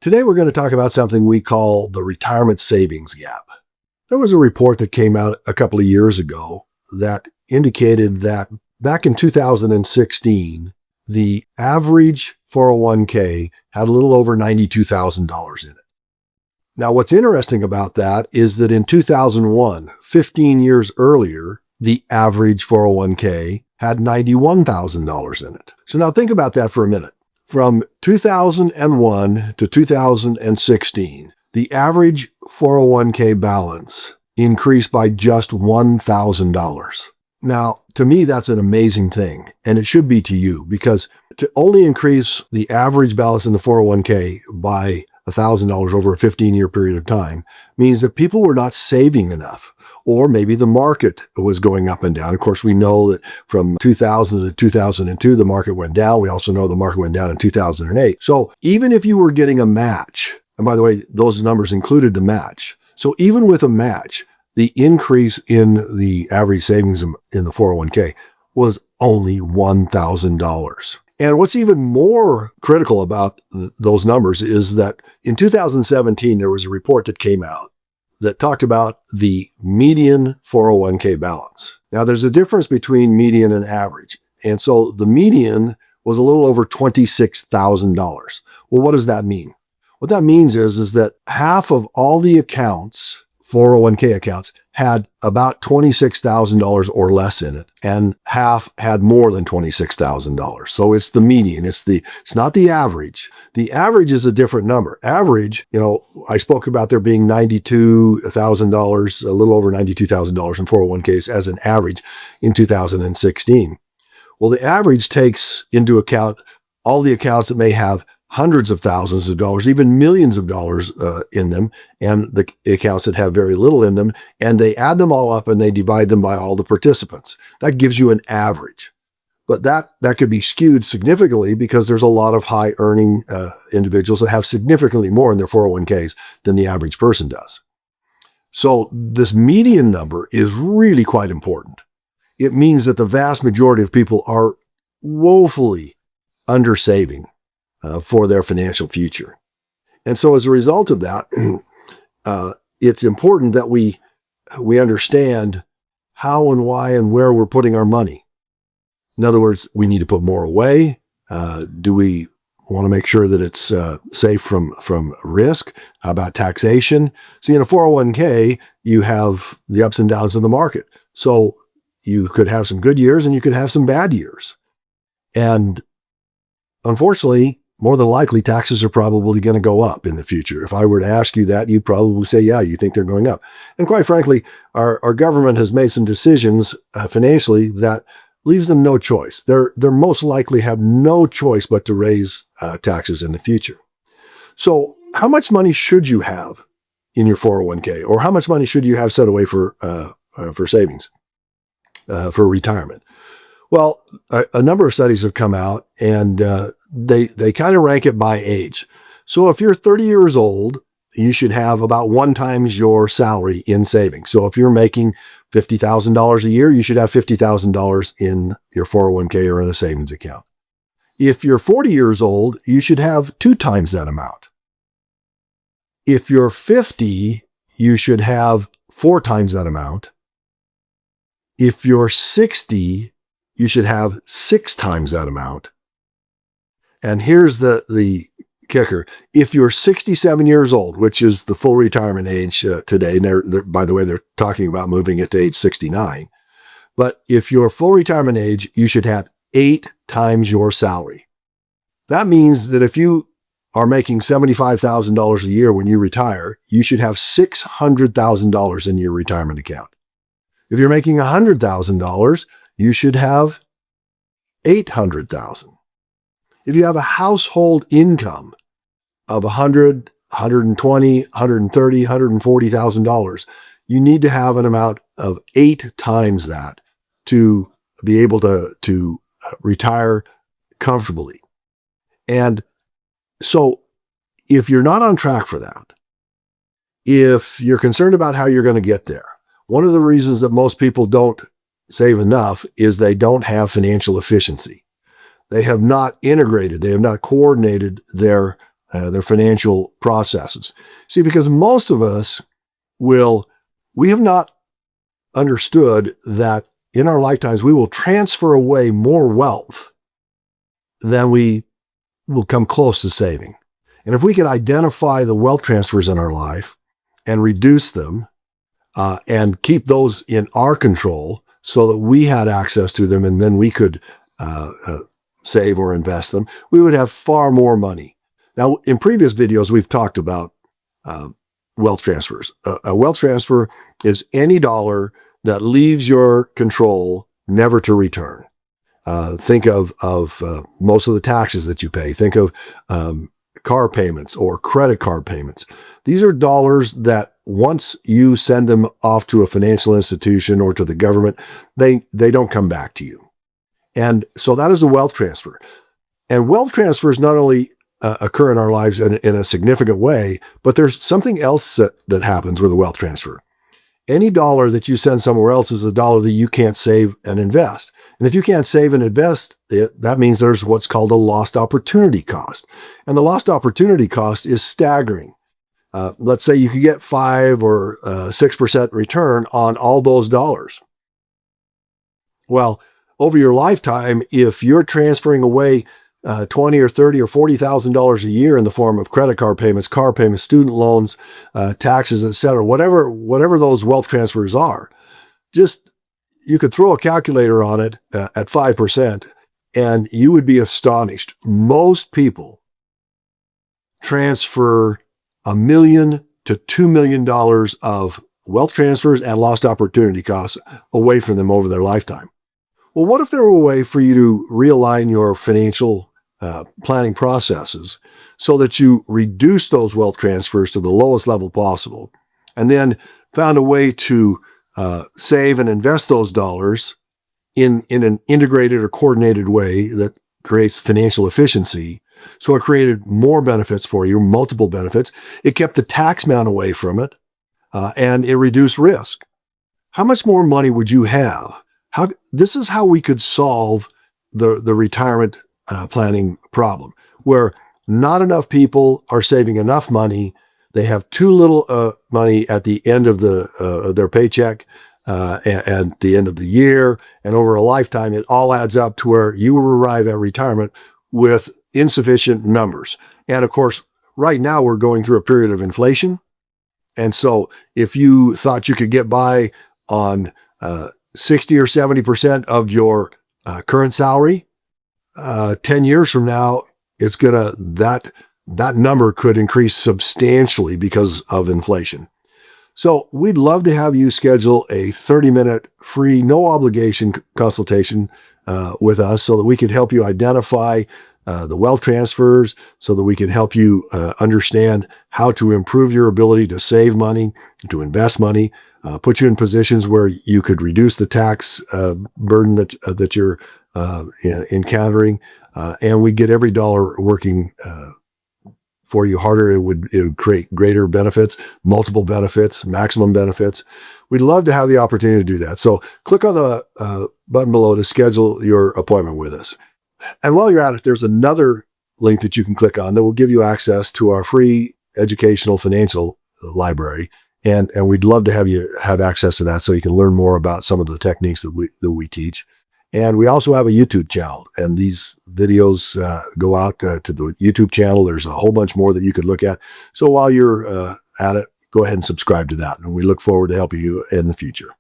Today we're going to talk about something we call the retirement savings gap. There was a report that came out a couple of years ago that indicated that back in 2016, the average 401k had a little over $92,000 in it. Now, what's interesting about that is that in 2001, 15 years earlier, the average 401k had $91,000 in it. So now think about that for a minute. From 2001 to 2016, the average 401k balance increased by just $1,000. Now, to me, that's an amazing thing, and it should be to you, because to only increase the average balance in the 401k by $1,000 over a 15-year period of time means that people were not saving enough. Or maybe the market was going up and down. Of course, we know that from 2000 to 2002, the market went down. We also know the market went down in 2008. So even if you were getting a match, and by the way, those numbers included the match. So even with a match, the increase in the average savings in the 401k was only $1,000. And what's even more critical about those numbers is that in 2017, there was a report that came out that talked about the median 401k balance. Now, there's a difference between median and average. And so the median was a little over $26,000. Well, what does that mean? What that means is that half of all the accounts, 401k accounts, had about $26,000 or less in it, and half had more than $26,000. So it's the median. It's not the average. The average is a different number. Average, I spoke about there being $92,000, a little over $92,000 in 401ks as an average in 2016. Well, the average takes into account all the accounts that may have hundreds of thousands of dollars, even millions of dollars in them, and the accounts that have very little in them, and they add them all up and they divide them by all the participants. That gives you an average. But that could be skewed significantly because there's a lot of high earning individuals that have significantly more in their 401ks than the average person does. So this median number is really quite important. It means that the vast majority of people are woefully undersaving for their financial future. And so as a result of that, it's important that we understand how and why and where we're putting our money. In other words, we need to put more away. Do we want to make sure that it's safe from risk? How about taxation? See, in a 401k, you have the ups and downs of the market. So you could have some good years and you could have some bad years. And unfortunately, more than likely, taxes are probably going to go up in the future. If I were to ask you that, you'd probably say, yeah, you think they're going up. And quite frankly, our government has made some decisions financially that leaves them no choice. They're most likely have no choice but to raise taxes in the future. So how much money should you have in your 401k? Or how much money should you have set away for savings, for retirement? Well, a number of studies have come out, and they kind of rank it by age. So if you're 30 years old, you should have about 1 times your salary in savings. So if you're making $50,000 a year, you should have $50,000 in your 401k or in a savings account. If you're 40 years old, you should have 2 times that amount. If you're 50, you should have 4 times that amount. If you're 60, you should have 6 times that amount. And here's the kicker. If you're 67 years old, which is the full retirement age today, and by the way, they're talking about moving it to age 69. But if you're full retirement age, you should have 8 times your salary. That means that if you are making $75,000 a year when you retire, you should have $600,000 in your retirement account. If you're making $100,000, you should have $800,000. If you have a household income of $100,000, $120,000, $130,000, $140,000, you need to have an amount of 8 times that to be able to retire comfortably. And so if you're not on track for that, if you're concerned about how you're going to get there, one of the reasons that most people don't save enough is they don't have financial efficiency. They have not integrated, they have not coordinated their their financial processes. See, because most of us we have not understood that in our lifetimes, we will transfer away more wealth than we will come close to saving. And if we could identify the wealth transfers in our life and reduce them and keep those in our control so that we had access to them and then we could save or invest them, we would have far more money. Now, in previous videos, we've talked about wealth transfers. A wealth transfer is any dollar that leaves your control never to return. Think of most of the taxes that you pay. Think of car payments or credit card payments. These are dollars that once you send them off to a financial institution or to the government, they don't come back to you. And so that is a wealth transfer. And wealth transfers not only occur in our lives in a significant way, but there's something else that happens with a wealth transfer. Any dollar that you send somewhere else is a dollar that you can't save and invest. And if you can't save and invest it, that means there's what's called a lost opportunity cost. And the lost opportunity cost is staggering. Let's say you could get 5 or 6% return on all those dollars. Well, over your lifetime, if you're transferring away $20 or $30 or $40,000 a year in the form of credit card payments, car payments, student loans, taxes, etc., whatever those wealth transfers are, just you could throw a calculator on it at 5%, and you would be astonished. Most people transfer $1 million to $2 million of wealth transfers and lost opportunity costs away from them over their lifetime. Well, what if there were a way for you to realign your financial planning processes so that you reduce those wealth transfers to the lowest level possible, and then found a way to save and invest those dollars in an integrated or coordinated way that creates financial efficiency? So it created more benefits for you, multiple benefits. It kept the tax man away from it, and it reduced risk. How much more money would you have? This is how we could solve the retirement planning problem, where not enough people are saving enough money. They have too little money at the end of their paycheck and the end of the year, and over a lifetime, it all adds up to where you will arrive at retirement with insufficient numbers. And of course, right now we're going through a period of inflation. And so if you thought you could get by on 60 or 70% of your current salary, 10 years from now, that number could increase substantially because of inflation. So we'd love to have you schedule a 30-minute free, no obligation consultation with us so that we could help you identify the wealth transfers, so that we can help you understand how to improve your ability to save money, to invest money, put you in positions where you could reduce the tax burden that you're encountering, and we get every dollar working for you harder. It would create greater benefits, multiple benefits, maximum benefits. We'd love to have the opportunity to do that. So click on the button below to schedule your appointment with us. And while you're at it, there's another link that you can click on that will give you access to our free educational financial library. And we'd love to have you have access to that so you can learn more about some of the techniques that we teach. And we also have a YouTube channel, and these videos go out to the YouTube channel. There's a whole bunch more that you could look at. So while you're at it, go ahead and subscribe to that. And we look forward to helping you in the future.